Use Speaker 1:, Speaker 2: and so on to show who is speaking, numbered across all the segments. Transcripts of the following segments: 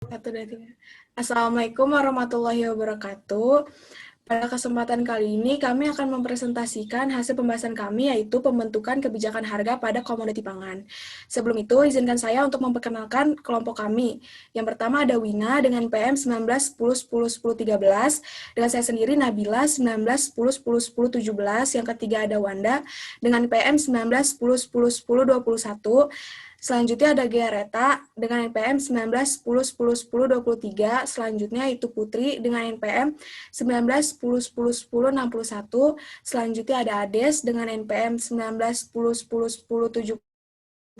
Speaker 1: Satu, dua, tiga. Assalamualaikum warahmatullahi wabarakatuh. Pada kesempatan kali ini, kami akan mempresentasikan hasil pembahasan kami, yaitu pembentukan kebijakan harga pada komoditi pangan. Sebelum itu, izinkan saya untuk memperkenalkan kelompok kami. Yang pertama ada Wina dengan PM 19 10 10 10 13, dengan saya sendiri Nabila 19 10 10 10 17, yang ketiga ada Wanda dengan PM 19 10 10 10 21. Selanjutnya ada Gereta dengan NPM 19 10 10 10 23. Selanjutnya itu Putri dengan NPM 19 10 10 10 61. Selanjutnya ada Ades dengan NPM 19 10 10 10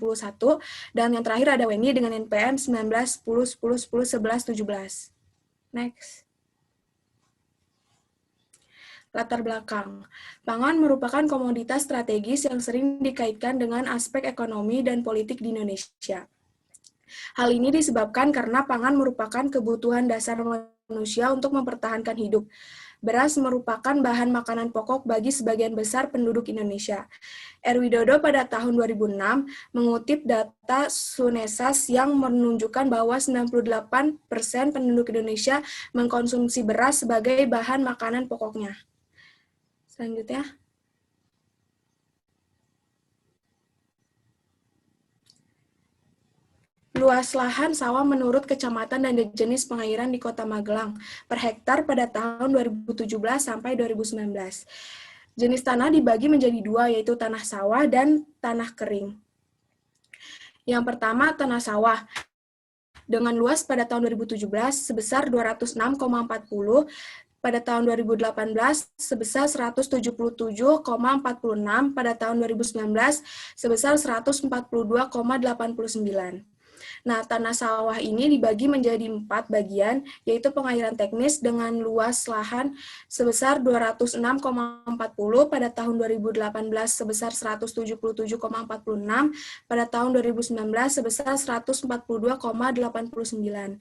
Speaker 1: 71. Dan yang terakhir ada Weni dengan NPM 19 10 10 10 11 17. Next. Latar belakang. Pangan merupakan komoditas strategis yang sering dikaitkan dengan aspek ekonomi dan politik di Indonesia. Hal ini disebabkan karena pangan merupakan kebutuhan dasar manusia untuk mempertahankan hidup. Beras merupakan bahan makanan pokok bagi sebagian besar penduduk Indonesia. R. Widodo pada tahun 2006 mengutip data Sunesas yang menunjukkan bahwa 98% penduduk Indonesia mengkonsumsi beras sebagai bahan makanan pokoknya. Selanjutnya. Luas lahan sawah menurut kecamatan dan jenis pengairan di Kota Magelang per hektar pada tahun 2017 sampai 2019. Jenis tanah dibagi menjadi dua, yaitu tanah sawah dan tanah kering. Yang pertama, tanah sawah dengan luas pada tahun 2017 sebesar 206,40, pada tahun 2018 sebesar 177,46, pada tahun 2019 sebesar 142,89. Nah, tanah sawah ini dibagi menjadi 4 bagian, yaitu pengairan teknis dengan luas lahan sebesar 206,40, pada tahun 2018 sebesar 177,46, pada tahun 2019 sebesar 142,89.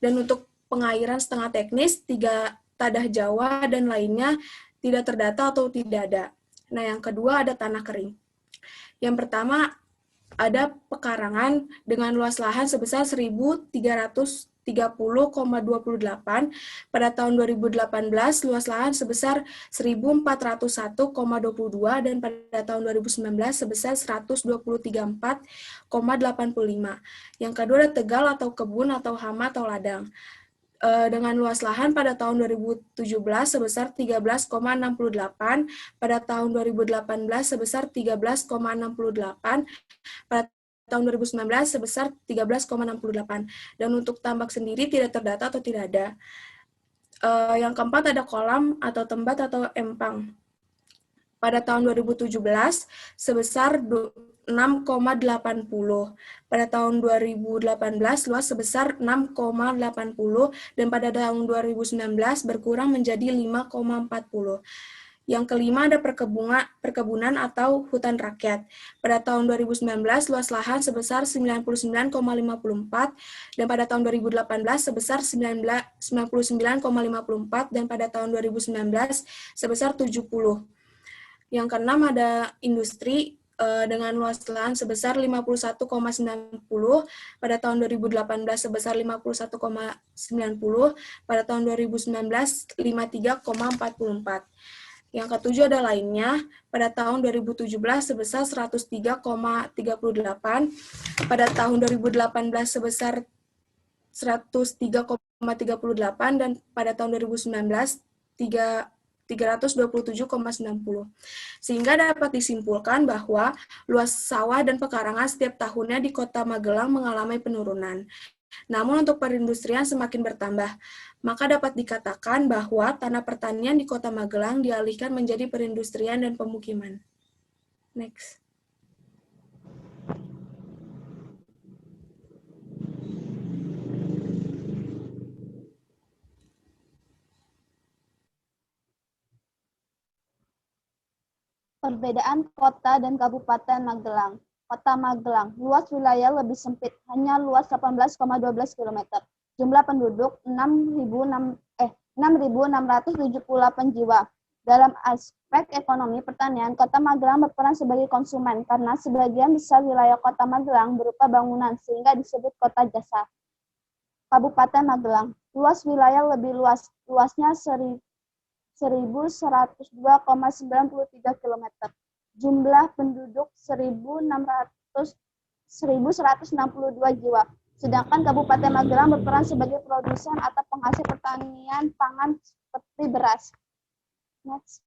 Speaker 1: Dan untuk pengairan setengah teknis, 3 tadah Jawa dan lainnya tidak terdata atau tidak ada. Nah, yang kedua ada tanah kering. Yang pertama ada pekarangan dengan luas lahan sebesar 1.330,28. Pada tahun 2018, luas lahan sebesar 1.401,22 dan pada tahun 2019 sebesar 123,4,85. Yang kedua ada tegal atau kebun atau hama atau ladang. Dengan luas lahan pada tahun 2017 sebesar 13,68, pada tahun 2018 sebesar 13,68, pada tahun 2019 sebesar 13,68. Dan untuk tambak sendiri tidak terdata atau tidak ada. Yang keempat ada kolam atau tembat atau empang. Pada tahun 2017 sebesar 6,80. Pada tahun 2018 luas sebesar 6,80 dan pada tahun 2019 berkurang menjadi 5,40. Yang kelima ada perkebunan atau hutan rakyat. Pada tahun 2019 luas lahan sebesar 99,54 dan pada tahun 2018 sebesar 99,54 dan pada tahun 2019 sebesar 70. Yang keenam ada industri dengan luas lahan sebesar 51,90, pada tahun 2018 sebesar 51,90, pada tahun 2019 53,44. Yang ketujuh ada lainnya, pada tahun 2017 sebesar 103,38, pada tahun 2018 sebesar 103,38 dan pada tahun 2019 327,90. Sehingga dapat disimpulkan bahwa luas sawah dan pekarangan setiap tahunnya di Kota Magelang mengalami penurunan. Namun untuk perindustrian semakin bertambah, maka dapat dikatakan bahwa tanah pertanian di Kota Magelang dialihkan menjadi perindustrian dan pemukiman. Next.
Speaker 2: Perbedaan kota dan kabupaten Magelang. Kota Magelang, luas wilayah lebih sempit, hanya luas 18,12 km. Jumlah penduduk 6.678 jiwa. Dalam aspek ekonomi pertanian, Kota Magelang berperan sebagai konsumen karena sebagian besar wilayah Kota Magelang berupa bangunan sehingga disebut kota jasa. Kabupaten Magelang. Luas wilayah lebih luas, luasnya 1.102,93 km. Jumlah penduduk 1.162 jiwa. Sedangkan Kabupaten Magelang berperan sebagai produsen atau penghasil pertanian pangan seperti beras. Next.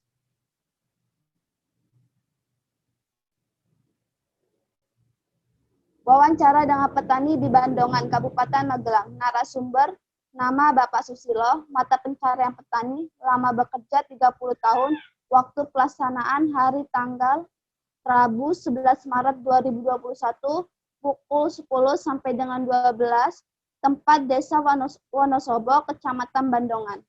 Speaker 2: Wawancara dengan petani di Bandongan, Kabupaten Magelang. Narasumber, nama Bapak Susilo, mata pencarian petani, lama bekerja 30 tahun, waktu pelaksanaan hari tanggal Rabu 11 Maret 2021, pukul 10 sampai dengan 12, tempat Desa Wonosobo, Kecamatan Bandongan.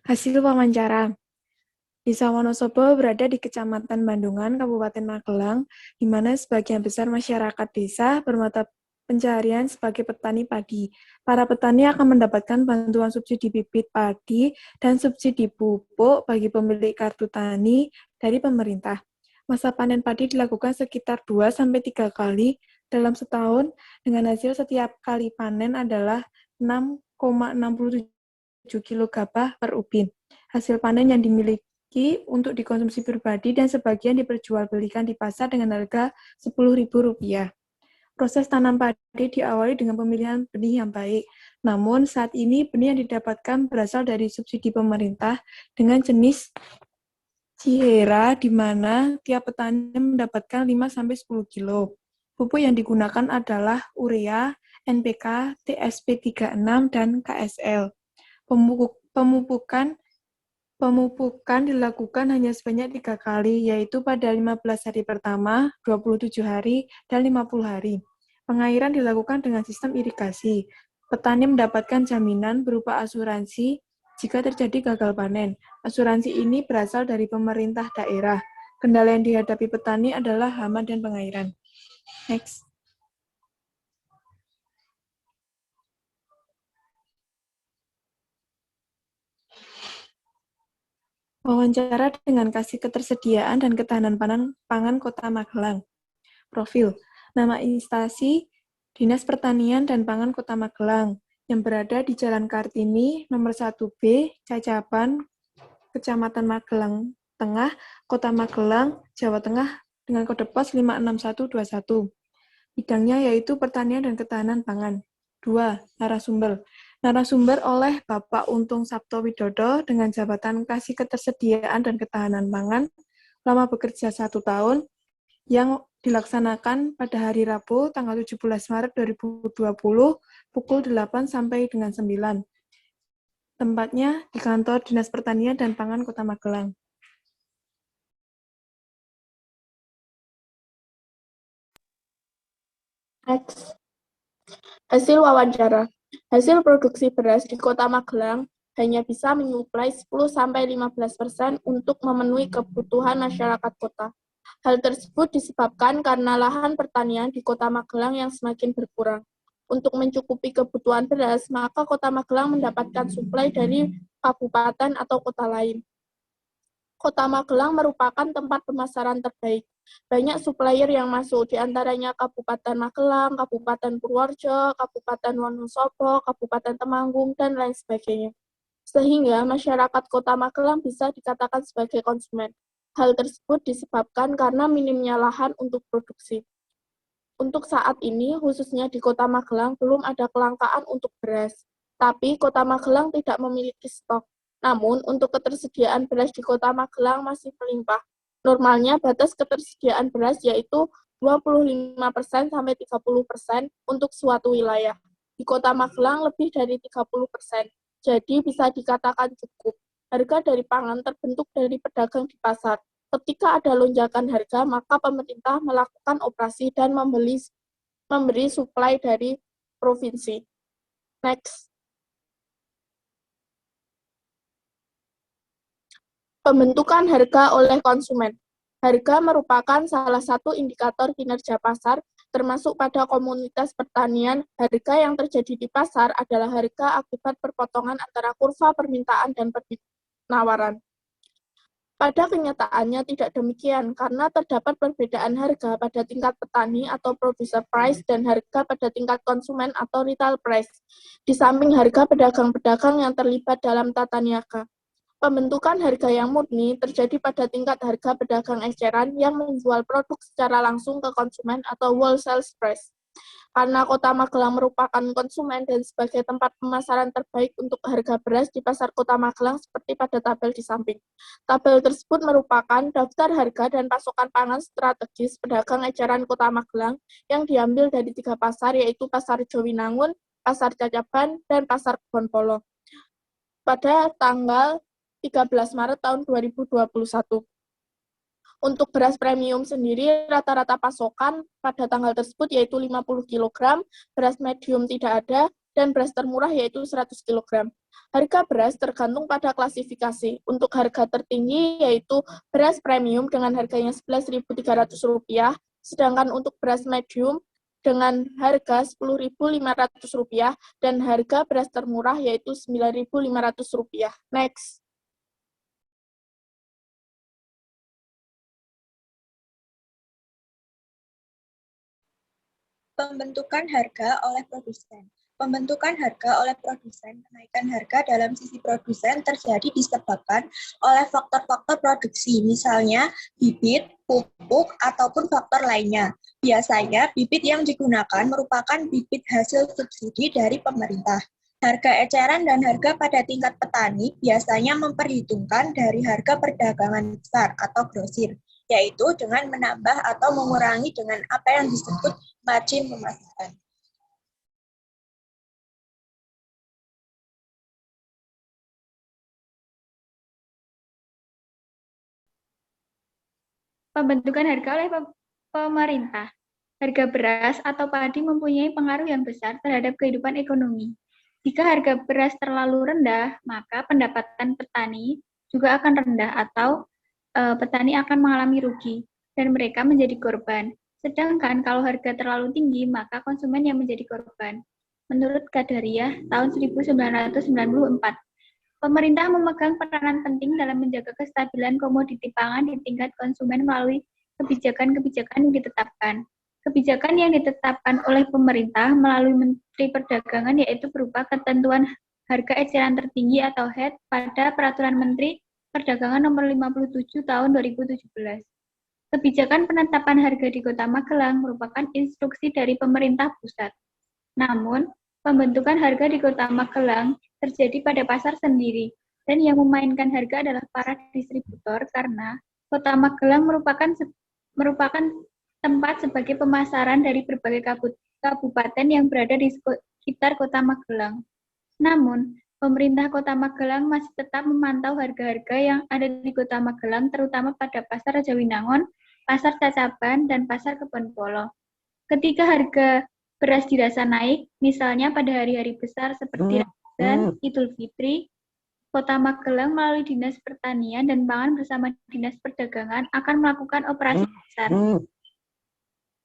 Speaker 1: Hasil wawancara. Desa Wonosobo berada di Kecamatan Bandungan, Kabupaten Magelang, di mana sebagian besar masyarakat desa bermata pencarian sebagai petani padi. Para petani akan mendapatkan bantuan subsidi bibit padi dan subsidi pupuk bagi pemilik kartu tani dari pemerintah. Masa panen padi dilakukan sekitar 2-3 kali dalam setahun, dengan hasil setiap kali panen adalah 6,67 kg gabah per ubin. Hasil panen yang dimiliki untuk dikonsumsi pribadi dan sebagian diperjualbelikan di pasar dengan harga Rp10.000. Proses tanam padi diawali dengan pemilihan benih yang baik. Namun saat ini benih yang didapatkan berasal dari subsidi pemerintah dengan jenis Cihera, di mana tiap petani mendapatkan 5-10 kilo. Pupuk yang digunakan adalah urea, NPK, TSP36, dan KSL. Pemupukan dilakukan hanya sebanyak 3 kali, yaitu pada 15 hari pertama, 27 hari, dan 50 hari. Pengairan dilakukan dengan sistem irigasi. Petani mendapatkan jaminan berupa asuransi jika terjadi gagal panen. Asuransi ini berasal dari pemerintah daerah. Kendala yang dihadapi petani adalah hama dan pengairan. Next. Wawancara dengan Kasih Ketersediaan dan Ketahanan Pangan Kota Magelang. Profil. Nama instansi Dinas Pertanian dan Pangan Kota Magelang yang berada di Jalan Kartini, nomor 1B, Cacaban, Kecamatan Magelang Tengah, Kota Magelang, Jawa Tengah, dengan kode pos 56121. Bidangnya yaitu pertanian dan ketahanan pangan. 2. Narasumber. Narasumber oleh Bapak Untung Sabto Widodo dengan jabatan Kasih Ketersediaan dan Ketahanan Pangan, lama bekerja 1 tahun, yang dilaksanakan pada hari Rabu, tanggal 17 Maret 2020, pukul 8 sampai dengan 9. Tempatnya di kantor Dinas Pertanian dan Pangan Kota Magelang. Next. Hasil wawancara. Hasil produksi beras di Kota Magelang hanya bisa menyuplai 10-15% untuk memenuhi kebutuhan masyarakat kota. Hal tersebut disebabkan karena lahan pertanian di Kota Magelang yang semakin berkurang. Untuk mencukupi kebutuhan beras, maka Kota Magelang mendapatkan suplai dari kabupaten atau kota lain. Kota Magelang merupakan tempat pemasaran terbaik. Banyak supplier yang masuk, diantaranya Kabupaten Magelang, Kabupaten Purworejo, Kabupaten Wonosobo, Kabupaten Temanggung, dan lain sebagainya. Sehingga masyarakat Kota Magelang bisa dikatakan sebagai konsumen. Hal tersebut disebabkan karena minimnya lahan untuk produksi. Untuk saat ini, khususnya di Kota Magelang, belum ada kelangkaan untuk beras. Tapi Kota Magelang tidak memiliki stok. Namun, untuk ketersediaan beras di Kota Magelang masih melimpah. Normalnya, batas ketersediaan beras yaitu 25% sampai 30% untuk suatu wilayah. Di Kota Magelang lebih dari 30%. Jadi, bisa dikatakan cukup. Harga dari pangan terbentuk dari pedagang di pasar. Ketika ada lonjakan harga, maka pemerintah melakukan operasi dan memberi suplai dari provinsi. Next. Pembentukan harga oleh konsumen. Harga merupakan salah satu indikator kinerja pasar, termasuk pada komunitas pertanian. Harga yang terjadi di pasar adalah harga akibat perpotongan antara kurva permintaan dan penawaran. Pada kenyataannya tidak demikian, karena terdapat perbedaan harga pada tingkat petani atau producer price dan harga pada tingkat konsumen atau retail price, di samping harga pedagang-pedagang yang terlibat dalam tata niaga. Pembentukan harga yang murni terjadi pada tingkat harga pedagang eceran yang menjual produk secara langsung ke konsumen atau wholesale price. Karena Kota Magelang merupakan konsumen dan sebagai tempat pemasaran terbaik untuk harga beras di pasar Kota Magelang seperti pada tabel di samping. Tabel tersebut merupakan daftar harga dan pasokan pangan strategis pedagang eceran Kota Magelang yang diambil dari 3 pasar, yaitu Pasar Jowinangun, Pasar Cacaban, dan Pasar Kebonpolo. Pada tanggal 13 Maret tahun 2021. Untuk beras premium sendiri, rata-rata pasokan pada tanggal tersebut yaitu 50 kg, beras medium tidak ada, dan beras termurah yaitu 100 kg. Harga beras tergantung pada klasifikasi. Untuk harga tertinggi yaitu beras premium dengan harganya Rp11.300, sedangkan untuk beras medium dengan harga Rp10.500 dan harga beras termurah yaitu Rp9.500. Next.
Speaker 3: Pembentukan harga oleh produsen. Pembentukan harga oleh produsen, kenaikan harga dalam sisi produsen terjadi disebabkan oleh faktor-faktor produksi, misalnya bibit, pupuk, ataupun faktor lainnya. Biasanya, bibit yang digunakan merupakan bibit hasil subsidi dari pemerintah. Harga eceran dan harga pada tingkat petani biasanya memperhitungkan dari harga perdagangan besar atau grosir, yaitu dengan menambah atau mengurangi dengan apa yang disebut margin pemasaran.
Speaker 4: Pembentukan harga oleh pemerintah. Harga beras atau padi mempunyai pengaruh yang besar terhadap kehidupan ekonomi. Jika harga beras terlalu rendah, maka pendapatan petani juga akan rendah atau petani akan mengalami rugi dan mereka menjadi korban. Sedangkan kalau harga terlalu tinggi, maka konsumen yang menjadi korban. Menurut Qadariyah tahun 1994, pemerintah memegang peranan penting dalam menjaga kestabilan komoditi pangan di tingkat konsumen melalui kebijakan-kebijakan yang ditetapkan. Kebijakan yang ditetapkan oleh pemerintah melalui Menteri Perdagangan yaitu berupa ketentuan harga eceran tertinggi atau HET pada Peraturan Menteri Perdagangan Nomor 57 Tahun 2017. Kebijakan penetapan harga di Kota Magelang merupakan instruksi dari pemerintah pusat. Namun, pembentukan harga di Kota Magelang terjadi pada pasar sendiri, dan yang memainkan harga adalah para distributor karena Kota Magelang merupakan tempat sebagai pemasaran dari berbagai kabupaten yang berada di sekitar Kota Magelang. Namun, pemerintah Kota Magelang masih tetap memantau harga-harga yang ada di Kota Magelang, terutama pada Pasar Jowinangun, Pasar Cacaban, dan Pasar Kebonpolo. Ketika harga beras dirasa naik, misalnya pada hari-hari besar seperti Ramadan, Idul Fitri, Kota Magelang melalui Dinas Pertanian dan Pangan bersama Dinas Perdagangan akan melakukan operasi pasar.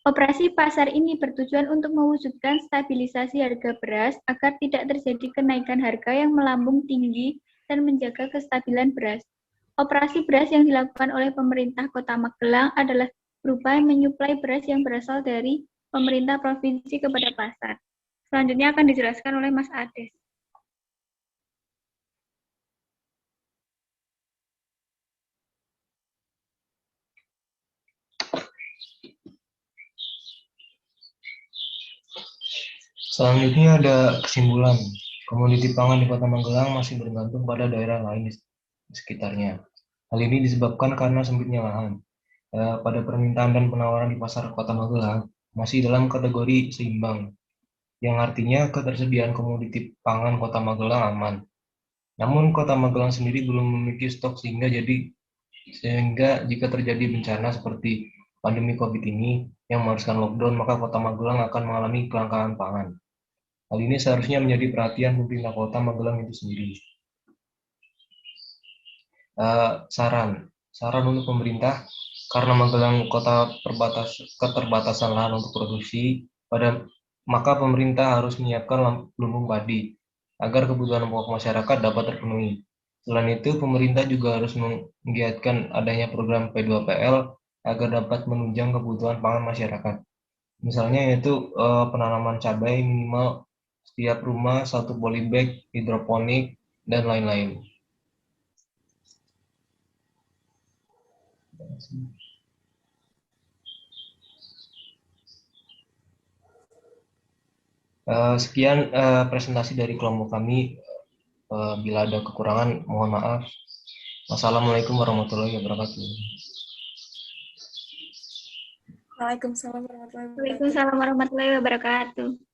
Speaker 4: Operasi pasar ini bertujuan untuk mewujudkan stabilisasi harga beras agar tidak terjadi kenaikan harga yang melambung tinggi dan menjaga kestabilan beras. Operasi beras yang dilakukan oleh pemerintah Kota Magelang adalah berupa menyuplai beras yang berasal dari pemerintah provinsi kepada pasar. Selanjutnya akan dijelaskan oleh Mas Ades.
Speaker 5: Selanjutnya ada kesimpulan. Komoditi pangan di Kota Magelang masih bergantung pada daerah lain di sekitarnya. Hal ini disebabkan karena sempitnya lahan. Pada permintaan dan penawaran di pasar Kota Magelang masih dalam kategori seimbang, yang artinya ketersediaan komoditi pangan Kota Magelang aman. Namun Kota Magelang sendiri belum memiliki stok sehingga jika terjadi bencana seperti pandemi COVID ini yang mengharuskan lockdown, maka Kota Magelang akan mengalami kelangkaan pangan. Hal ini seharusnya menjadi perhatian pemerintah Kota Magelang itu sendiri. Saran untuk pemerintah, karena Magelang kota keterbatasan lahan untuk produksi, maka pemerintah harus menyiapkan lumbung padi agar kebutuhan pokok masyarakat dapat terpenuhi. Selain itu, pemerintah juga harus menggiatkan adanya program P2PL agar dapat menunjang kebutuhan pangan masyarakat. Misalnya yaitu penanaman cabai minimal setiap rumah, 1 polybag, hidroponik, dan lain-lain. Sekian presentasi dari kelompok kami. Bila ada kekurangan, mohon maaf. Wassalamualaikum warahmatullahi wabarakatuh.
Speaker 1: Waalaikumsalam warahmatullahi wabarakatuh.
Speaker 4: Waalaikumsalam warahmatullahi wabarakatuh.